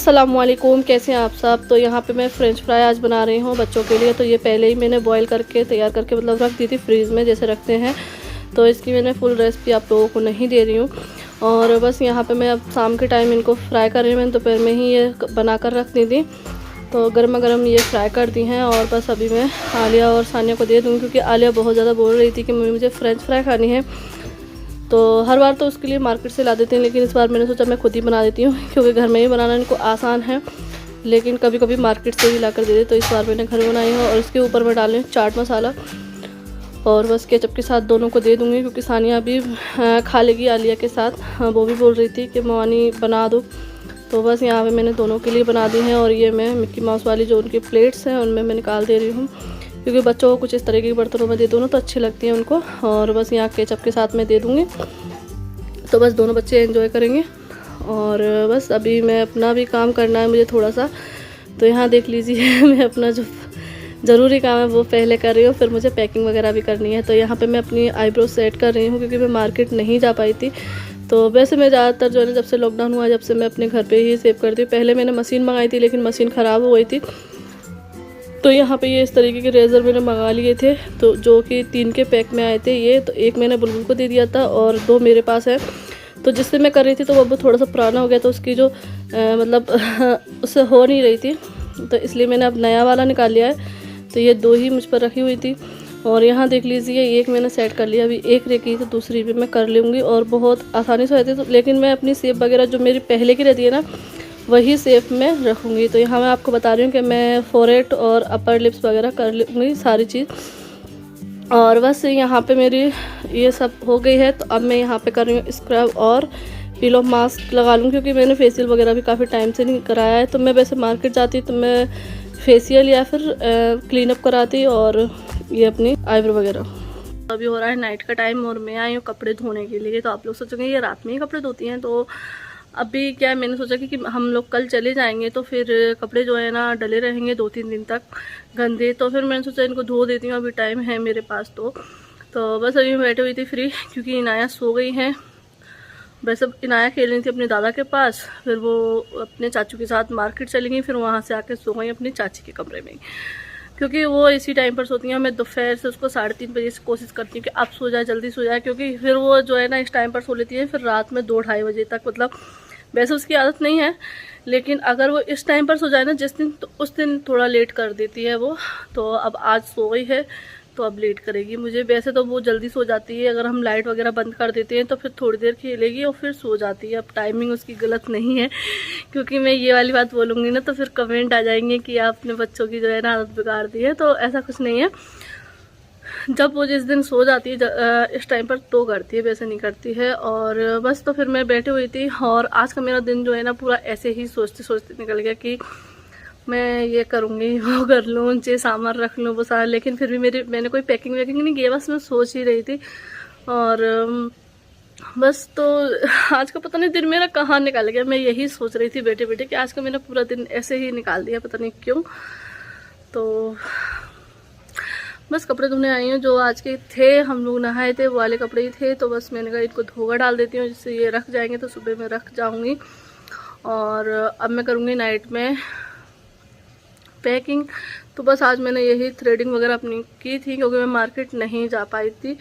अस्सलामुअलैकुम, कैसे हैं आप सब। तो यहाँ पे मैं फ़्रेंच फ्राई आज बना रही हूँ बच्चों के लिए। तो ये पहले ही मैंने बॉईल करके तैयार करके मतलब रख दी थी फ्रीज़ में, जैसे रखते हैं। तो इसकी मैंने फुल रेसिपी आप लोगों को नहीं दे रही हूँ। और बस यहाँ पे मैं अब शाम के टाइम इनको फ्राई कर रही हूँ। मैंने दोपहर में ही ये बना कर रख दी थी, तो गर्मा गर्म ये फ्राई कर दी हैं। और बस अभी मैं आलिया और सानिया को दे दूँगी, क्योंकि आलिया बहुत ज़्यादा बोल रही थी कि मुझे फ़्रेंच फ्राई खानी है। तो हर बार तो उसके लिए मार्केट से ला देते हैं, लेकिन इस बार मैंने सोचा मैं खुद ही बना देती हूँ, क्योंकि घर में ही बनाना इनको आसान है। लेकिन कभी कभी मार्केट से ही ला कर दे दे, तो इस बार मैंने घर बनाई है। और इसके ऊपर मैं डाल रही हूँ चाट मसाला, और बस केचप के साथ दोनों को दे दूँगी, क्योंकि सानिया भी खा लेगी आलिया के साथ। वो भी बोल रही थी कि मम्मी बना दो। तो बस यहाँ पे मैंने दोनों के लिए बना दी हैं। और ये मैं मिक्की माउस वाली जो उनकी प्लेट्स हैं उनमें मैं निकाल दे रही हूँ, क्योंकि बच्चों को कुछ इस तरीके के बर्तनों में दे दो ना तो अच्छी लगती है उनको। और बस यहाँ केचप के साथ मैं दे दूँगी, तो बस दोनों बच्चे एंजॉय करेंगे। और बस अभी मैं अपना भी काम करना है मुझे थोड़ा सा। तो यहाँ देख लीजिए मैं अपना जो ज़रूरी काम है वो पहले कर रही हूँ, फिर मुझे पैकिंग वगैरह भी करनी है। तो यहाँ पे मैं अपनी आईब्रो सेट कर रही हूँ, क्योंकि मैं मार्केट नहीं जा पाई थी। तो वैसे मैं ज़्यादातर जो है ना, जब से लॉकडाउन हुआ जब से मैं अपने घर पे ही सेव करती हूँ। पहले मैंने मशीन मंगाई थी, लेकिन मशीन ख़राब हो गई थी। तो यहाँ पे ये इस तरीके के रेज़र मैंने मंगा लिए थे, तो जो कि 3 के पैक में आए थे ये। तो एक मैंने बुलबुल को दे दिया था और 2 मेरे पास है। तो जिससे मैं कर रही थी तो वो थोड़ा सा पुराना हो गया, तो उसकी जो मतलब उससे हो नहीं रही थी, तो इसलिए मैंने अब नया वाला निकाल लिया है। तो ये 2 ही मुझ पर रखी हुई थी। और यहाँ देख लीजिए एक मैंने सेट कर लिया, अभी एक रह गई तो दूसरी भी मैं कर लूँगी, और बहुत आसानी से रहती है। तो लेकिन मैं अपनी सेप वगैरह जो मेरी पहले की रहती है ना, वही सेप में रखूँगी। तो यहाँ मैं आपको बता रही हूँ कि मैं फोरहेड और अपर लिप्स वगैरह कर लूँगी सारी चीज़। और बस यहाँ पे मेरी ये सब हो गई है। तो अब मैं यहाँ पे कर रही हूँ स्क्रब और पील ऑफ मास्क लगा लूँ, क्योंकि मैंने फेशियल वगैरह भी काफ़ी टाइम से नहीं कराया है। तो मैं वैसे मार्केट जाती तो मैं फेशियल या फिर क्लीन अप कराती, और ये अपनी आईब्रो वगैरह। अभी हो रहा है नाइट का टाइम, और मैं आई हूँ कपड़े धोने के लिए। तो आप लोग सोचेंगे ये रात में ही कपड़े धोती हैं। तो अभी क्या है, मैंने सोचा कि हम लोग कल चले जाएंगे, तो फिर कपड़े जो है ना डले रहेंगे 2-3 दिन तक गंदे। तो फिर मैंने सोचा इनको धो देती हूँ, अभी टाइम है मेरे पास। तो बस अभी मैं बैठी हुई थी फ्री, क्योंकि इनाया सो गई हैं। वैसे इनाया खेल रही थी अपने दादा के पास, फिर वो अपने चाचू के साथ मार्केट चली गई, फिर वहाँ से आके सो गई अपनी चाची के कमरे में, क्योंकि वो इसी टाइम पर सोती हैं। मैं दोपहर से उसको 3:30 बजे से कोशिश करती हूँ कि अब सो जाए, जल्दी सो जाए, क्योंकि फिर वो जो है ना इस टाइम पर सो लेती है, फिर रात में 2-2:30 बजे तक। मतलब वैसे उसकी आदत नहीं है, लेकिन अगर वो इस टाइम पर सो जाए ना जिस दिन, तो उस दिन थोड़ा लेट कर देती है वो। तो अब आज सो गई है, तो अब लेट करेगी मुझे। वैसे तो वो जल्दी सो जाती है, अगर हम लाइट वगैरह बंद कर देते हैं तो फिर थोड़ी देर खेलेगी और फिर सो जाती है। अब टाइमिंग उसकी गलत नहीं है, क्योंकि मैं ये वाली बात बोलूँगी ना तो फिर कमेंट आ जाएंगे कि आपने बच्चों की जो है ना आदत बिगाड़ दी है। तो ऐसा कुछ नहीं है, जब वो जिस दिन सो जाती है इस टाइम पर तो करती है, वैसे नहीं करती है। और बस तो फिर मैं बैठी हुई थी, और आज का मेरा दिन जो है ना पूरा ऐसे ही सोचते सोचते निकल गया कि मैं ये करूँगी, वो कर लूँ, ये सामान रख लूँ, वो सारा। लेकिन फिर भी मैंने कोई पैकिंग वैकिंग नहीं की, बस मैं सोच ही रही थी। और बस तो आज का पता नहीं दिन मेरा कहाँ निकल गया। मैं यही सोच रही थी बैठे बैठे कि आज का मेरा पूरा दिन ऐसे ही निकाल दिया, पता नहीं क्यों। तो बस कपड़े धोने आई हूँ, जो आज के थे, हम लोग नहाए थे वो वाले कपड़े ही थे। तो बस मैंने कहा इनको धोकर डाल देती हूँ, जिससे ये रख जाएंगे, तो सुबह में रख जाऊँगी। और अब मैं करूँगी नाइट में पैकिंग। तो बस आज मैंने यही थ्रेडिंग वगैरह अपनी की थी, क्योंकि मैं मार्केट नहीं जा पाई थी।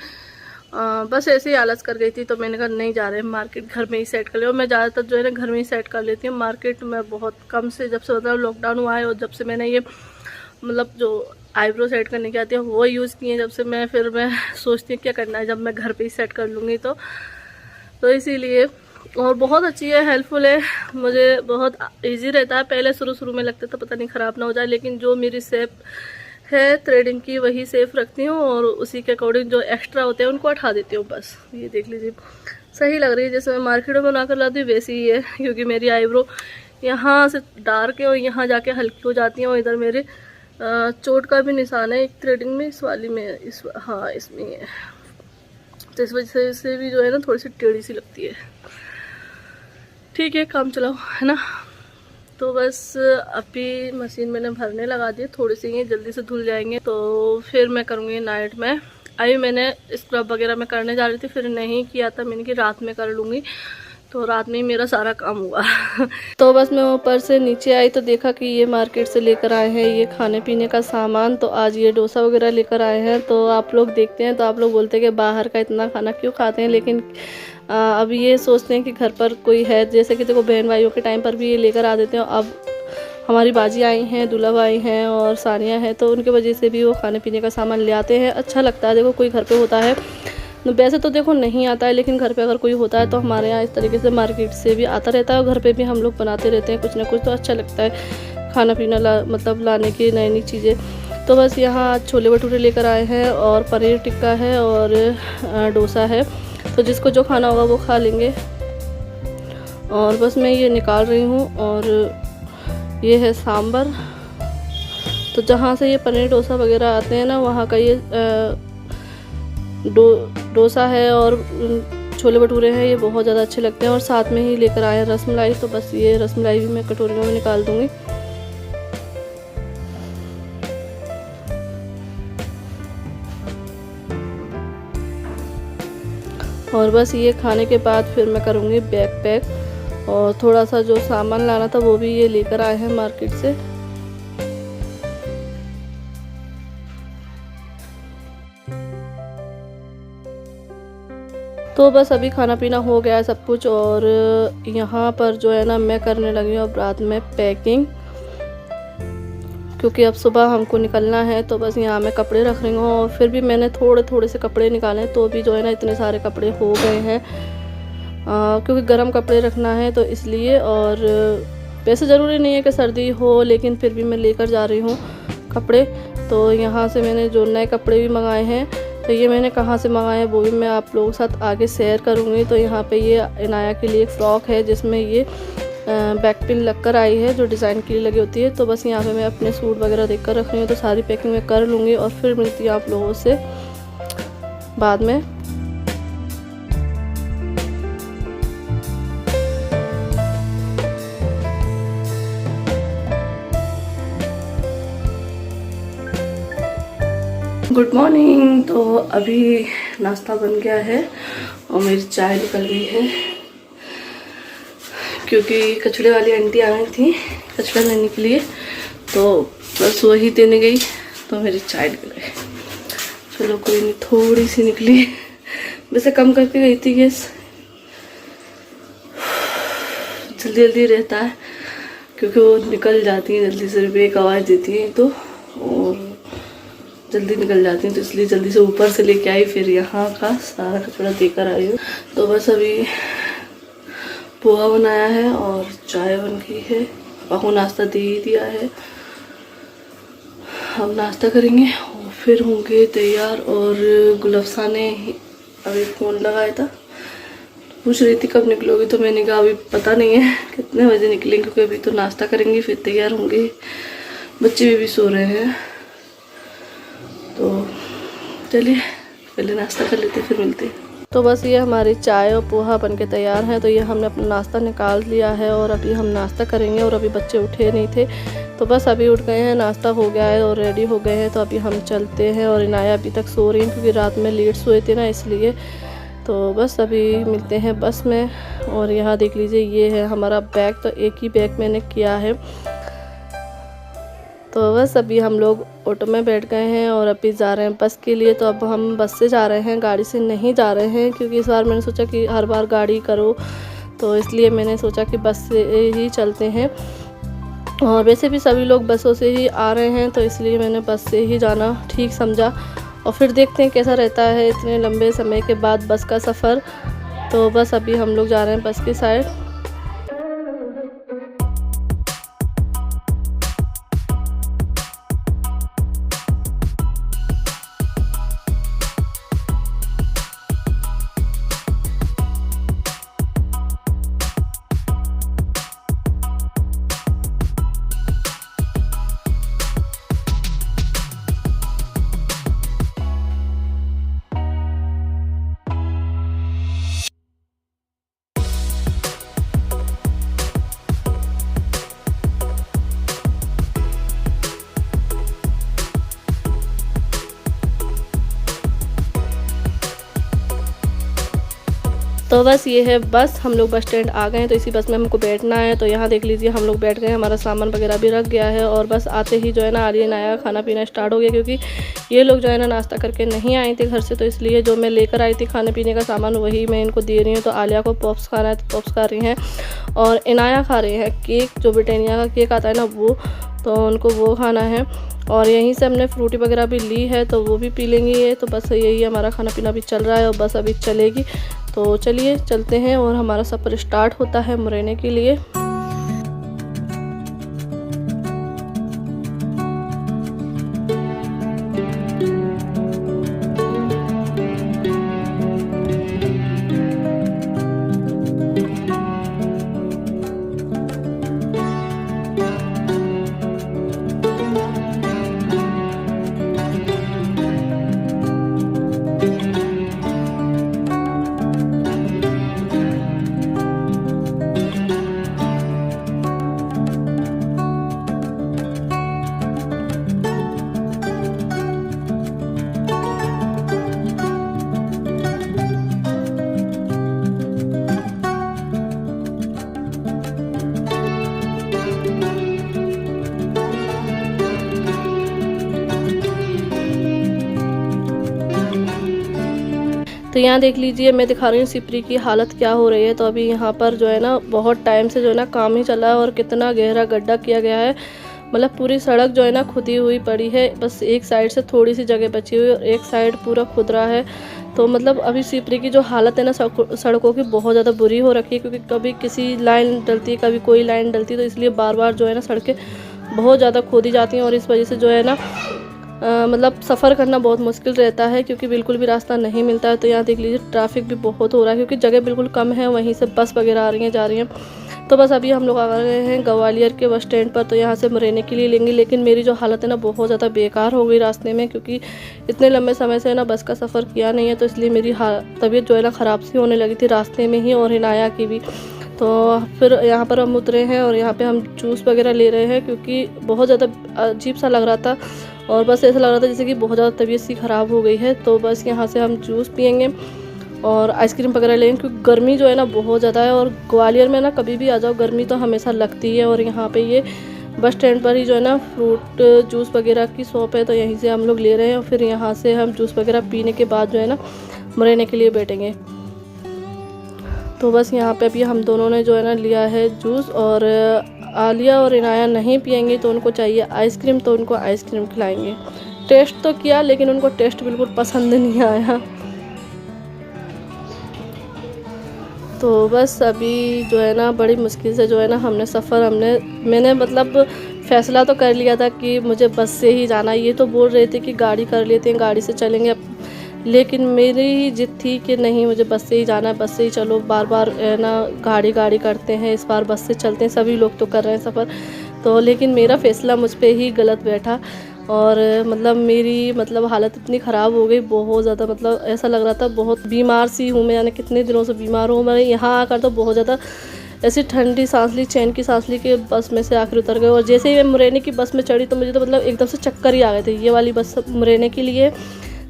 बस ऐसे ही आलस कर गई थी, तो मैंने कहा नहीं जा रहे मार्केट, घर में ही सेट कर ले। और मैं ज़्यादातर जो है ना घर में ही सेट कर लेती हूँ। मार्केट में बहुत कम से, जब से मतलब लॉकडाउन हुआ है और जब से मैंने ये मतलब जो आईब्रो सेट करने की आती है वो यूज़ किए, जब से मैं सोचती हूँ क्या करना है जब मैं घर पे ही सेट कर लूँगी। तो इसीलिए, और बहुत अच्छी है, हेल्पफुल है, मुझे बहुत इजी रहता है। पहले शुरू में लगता था पता नहीं ख़राब ना हो जाए, लेकिन जो मेरी शेप है थ्रेडिंग की वही सेफ रखती हूँ, और उसी के अकॉर्डिंग जो एक्स्ट्रा होते हैं उनको हटा देती हूँ। बस ये देख लीजिए सही लग रही है, जैसे मैं मार्केट में बना कर लाती हूँ वैसी ही है। क्योंकि मेरी आईब्रो यहाँ से डार्क है और यहाँ जाके हल्की हो जाती है, और इधर मेरे चोट का भी निशान है एक थ्रेडिंग में, इस वाली में, हाँ इसमें है। तो इस वजह से भी जो है ना थोड़ी सी टेढ़ी सी लगती है। ठीक है, काम चलाओ, है ना। तो बस अभी मशीन मैंने भरने लगा दी, थोड़ी सी ये जल्दी से धुल जाएंगे, तो फिर मैं करूँगी नाइट में। अभी मैंने स्क्रब वगैरह मैं करने जा रही थी, फिर नहीं किया था, मैंने कि रात में कर लूँगी। तो रात में ही मेरा सारा काम हुआ। तो बस मैं ऊपर से नीचे आई तो देखा कि ये मार्केट से लेकर आए हैं ये खाने पीने का सामान। तो आज ये डोसा वगैरह लेकर आए हैं। तो आप लोग देखते हैं तो आप लोग बोलते हैं कि बाहर का इतना खाना क्यों खाते हैं, लेकिन अब ये सोचते हैं कि घर पर कोई है, जैसे कि देखो बहन भाइयों के टाइम पर भी ये लेकर आ देते हैं। अब हमारी बाजी आई हैं, दुल्हन आई हैं और सानिया हैं, तो उनकी वजह से भी वो खाने पीने का सामान ले आते हैं। अच्छा लगता है, देखो कोई घर पे होता है, वैसे तो देखो नहीं आता है, लेकिन घर पे अगर कोई होता है तो हमारे यहाँ इस तरीके से मार्केट से भी आता रहता है और घर पे भी हम लोग बनाते रहते हैं कुछ ना कुछ। तो अच्छा लगता है खाना पीना मतलब लाने की नई नई चीज़ें। तो बस यहाँ छोले भटूरे लेकर आए हैं और पनीर टिक्का है और डोसा है। तो जिसको जो खाना होगा वो खा लेंगे। और बस मैं ये निकाल रही हूँ। और ये है सांभर। तो जहाँ से ये पनीर डोसा वगैरह आते हैं ना, वहाँ का ये डोसा है और छोले भटूरे हैं, ये बहुत ज़्यादा अच्छे लगते हैं। और साथ में ही लेकर आए हैं रसमलाई। तो बस ये रसमलाई भी मैं कटोरियों में निकाल दूँगी। और बस ये खाने के बाद फिर मैं करूँगी बैग पैक। और थोड़ा सा जो सामान लाना था वो भी ये लेकर आए हैं मार्केट से। तो बस अभी खाना पीना हो गया है सब कुछ। और यहाँ पर जो है ना, मैं करने लगी हूँ अब रात में पैकिंग, क्योंकि अब सुबह हमको निकलना है। तो बस यहाँ मैं कपड़े रख रही हूँ। और फिर भी मैंने थोड़े थोड़े से कपड़े निकाले, तो भी जो है ना इतने सारे कपड़े हो गए हैं, क्योंकि गर्म कपड़े रखना है तो इसलिए। और वैसे ज़रूरी नहीं है कि सर्दी हो, लेकिन फिर भी मैं लेकर जा रही हूँ कपड़े। तो यहाँ से मैंने जो नए कपड़े भी मंगाए हैं, तो ये मैंने कहाँ से मंगाए हैं वो भी मैं आप लोगों के साथ आगे शेयर करूँगी। तो यहाँ पे ये इनाया के लिए एक फ़्रॉक है जिसमें ये बैक पिन लगकर आई है, जो डिज़ाइन के लिए लगी होती है। तो बस यहाँ पे मैं अपने सूट वगैरह देख कर रख रही हूँ। तो सारी पैकिंग मैं कर लूँगी और फिर मिलती हूँ आप लोगों से बाद में। Good morning. तो अभी नाश्ता बन गया है और मेरी चाय निकल गई है, क्योंकि कचड़े वाली आंटी आ गई थी कचड़ा लेने के लिए। तो बस वही देने गई तो मेरी चाय निकल गई। चलो कोई नहीं, थोड़ी सी निकली, वैसे कम करके गई थी गैस। जल्दी जल्दी रहता है क्योंकि वो निकल जाती है जल्दी से, एक आवाज़ देती है तो और जल्दी निकल जाती हैं। तो इसलिए जल्दी से ऊपर से लेके आई, फिर यहाँ का सारा कचड़ा देकर आई हूँ। तो बस अभी पोहा बनाया है और चाय बन गई है। पापा को नाश्ता दे ही दिया है, अब नाश्ता करेंगे और फिर होंगे तैयार। और गुलफ्सा ने अभी फ़ोन लगाया था, पूछ रही थी कब निकलोगी। तो मैंने कहा अभी पता नहीं है कितने बजे निकलेंगे, क्योंकि अभी तो नाश्ता करेंगे फिर तैयार होंगे। बच्चे भी सो रहे हैं। तो चलिए पहले नाश्ता कर लेते फिर मिलते हैं। तो बस ये हमारी चाय और पोहा बनके तैयार हैं। तो ये हमने अपना नाश्ता निकाल लिया है और अभी हम नाश्ता करेंगे। और अभी बच्चे उठे नहीं थे, तो बस अभी उठ गए हैं, नाश्ता हो गया है और रेडी हो गए हैं। तो अभी हम चलते हैं। और इनाया अभी तक सो रही हैं क्योंकि रात में लेट सोए थे ना, इसलिए। तो बस अभी मिलते हैं बस में। और यहाँ देख लीजिए ये है हमारा बैग। तो एक ही बैग मैंने किया है। तो बस अभी हम लोग ऑटो में बैठ गए हैं और अभी जा रहे हैं बस के लिए। तो अब हम बस से जा रहे हैं, गाड़ी से नहीं जा रहे हैं, क्योंकि इस बार मैंने सोचा कि हर बार गाड़ी करो, तो इसलिए मैंने सोचा कि बस से ही चलते हैं। और वैसे भी सभी लोग बसों से ही आ रहे हैं, तो इसलिए मैंने बस से ही जाना ठीक समझा। और फिर देखते हैं कैसा रहता है इतने लंबे समय के बाद बस का सफ़र। तो बस अभी हम लोग जा रहे हैं बस की साइड। तो बस ये है बस, हम लोग बस स्टैंड आ गए हैं। तो इसी बस में हमको बैठना है। तो यहाँ देख लीजिए हम लोग बैठ गए, हमारा सामान वगैरह भी रख गया है। और बस आते ही जो है ना आलिया नया खाना पीना स्टार्ट हो गया, क्योंकि ये लोग जो है ना नाश्ता करके नहीं आई थी घर से। तो इसलिए जो मैं लेकर आई थी खाने पीने का सामान वही मैं इनको दे रही हूँ। तो आलिया को पॉप्स खाना है तो पॉप्स खा रही हैं, और इनाया खा रहे हैं केक, जो ब्रिटानिया का केक आता है ना वो, तो उनको वो खाना है। और यहीं से हमने फ्रूटी वगैरह भी ली है, तो वो भी पी लेंगी ये। तो बस यही हमारा खाना पीना भी चल रहा है, और बस अभी चलेगी। तो चलिए चलते हैं, और हमारा सफ़र स्टार्ट होता है मुरैना के लिए। तो यहाँ देख लीजिए मैं दिखा रही हूँ सिपरी की हालत क्या हो रही है। तो अभी यहाँ पर जो है ना बहुत टाइम से जो है ना काम ही चला है, और कितना गहरा गड्ढा किया गया है। मतलब पूरी सड़क जो है ना खुदी हुई पड़ी है, बस एक साइड से थोड़ी सी जगह बची हुई है, और एक साइड पूरा खुदरा है। तो मतलब अभी सिपरी की जो हालत है ना सड़कों की बहुत ज़्यादा बुरी हो रखी है, क्योंकि कभी किसी लाइन डलती है, कभी कोई लाइन डलती है। तो इसलिए बार बार जो है ना सड़कें बहुत ज़्यादा खोदी जाती हैं, और इस वजह से जो है ना मतलब सफ़र करना बहुत मुश्किल रहता है, क्योंकि बिल्कुल भी रास्ता नहीं मिलता है। तो यहाँ देख लीजिए ट्रैफिक भी बहुत हो रहा है, क्योंकि जगह बिल्कुल कम है, वहीं से बस वगैरह आ रही हैं जा रही हैं। तो बस अभी हम लोग आ गए हैं ग्वालियर के बस स्टैंड पर। तो यहाँ से मुरैना के लिए लेंगे, लेकिन मेरी जो हालत है ना बहुत ज़्यादा बेकार हो गई रास्ते में, क्योंकि इतने लंबे समय से ना बस का सफ़र किया नहीं है। तो इसलिए मेरी तबीयत जो है ना ख़राब सी होने लगी थी रास्ते में ही, और हिनाया की भी। तो फिर यहाँ पर हम उतरे हैं, और यहाँ पे हम जूस वगैरह ले रहे हैं, क्योंकि बहुत ज़्यादा अजीब सा लग रहा था, और बस ऐसा लग रहा था जैसे कि बहुत ज़्यादा तबीयत सी ख़राब हो गई है। तो बस यहाँ से हम जूस पियेंगे और आइसक्रीम वगैरह लेंगे, क्योंकि गर्मी जो है ना बहुत ज़्यादा है। और ग्वालियर में ना कभी भी आ जाओ गर्मी तो हमेशा लगती है। और यहाँ पे ये बस स्टैंड पर ही जो है ना फ्रूट जूस वगैरह की शॉप है, तो यहीं से हम लोग ले रहे हैं। और फिर यहाँ से हम जूस वगैरह पीने के बाद जो है ना मुरैना के लिए बैठेंगे। तो बस यहाँ पे अभी हम दोनों ने जो है ना लिया है जूस, और आलिया और इनाया नहीं पियेंगे, तो उनको चाहिए आइसक्रीम, तो उनको आइसक्रीम खिलाएंगे। टेस्ट तो किया, लेकिन उनको टेस्ट बिल्कुल पसंद नहीं आया। तो बस अभी जो है ना बड़ी मुश्किल से जो है ना मैंने मतलब फ़ैसला तो कर लिया था कि मुझे बस से ही जाना। ये तो बोल रहे थे कि गाड़ी कर लेते हैं, गाड़ी से चलेंगे, लेकिन मेरी जिद थी कि नहीं मुझे बस से ही जाना है, बस से ही चलो। बार बार ना गाड़ी करते हैं, इस बार बस से चलते हैं, सभी लोग तो कर रहे हैं सफ़र। तो लेकिन मेरा फ़ैसला मुझ पे ही गलत बैठा, और मतलब मेरी हालत इतनी ख़राब हो गई बहुत ज़्यादा। मतलब ऐसा लग रहा था बहुत बीमार सी हूँ मैं, यानी कितने दिनों से बीमार हूँ मैं। यहाँ आकर तो बहुत ज़्यादा ऐसी ठंडी सांस ली, चैन की सांस ली कि बस में से आखिर उतर गए। और जैसे ही मैं मुरैना की बस में चढ़ी तो मुझे तो मतलब एकदम से चक्कर ही आ गए थे। ये वाली बस मुरैना के लिए,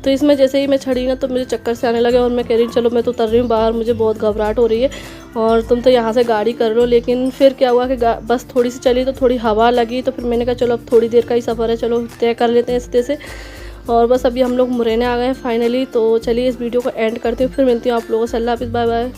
तो इसमें जैसे ही मैं चढ़ी ना तो मुझे चक्कर से आने लगे, और मैं कह रही हूँ चलो मैं तो उतर रही हूँ बाहर, मुझे बहुत घबराहट हो रही है, और तुम तो यहाँ से गाड़ी कर रहे हो। लेकिन फिर क्या हुआ कि बस थोड़ी सी चली तो थोड़ी हवा लगी, तो फिर मैंने कहा चलो अब थोड़ी देर का ही सफ़र है, चलो तय कर लेते हैं इस तरह से। और बस अभी हम लोग मुरैना आ गए हैं फाइनली। तो चलिए इस वीडियो को एंड करती हूँ, फिर मिलती हूँ आप लोगों से। अल्लाह हाफ़िज़, बाय बाय।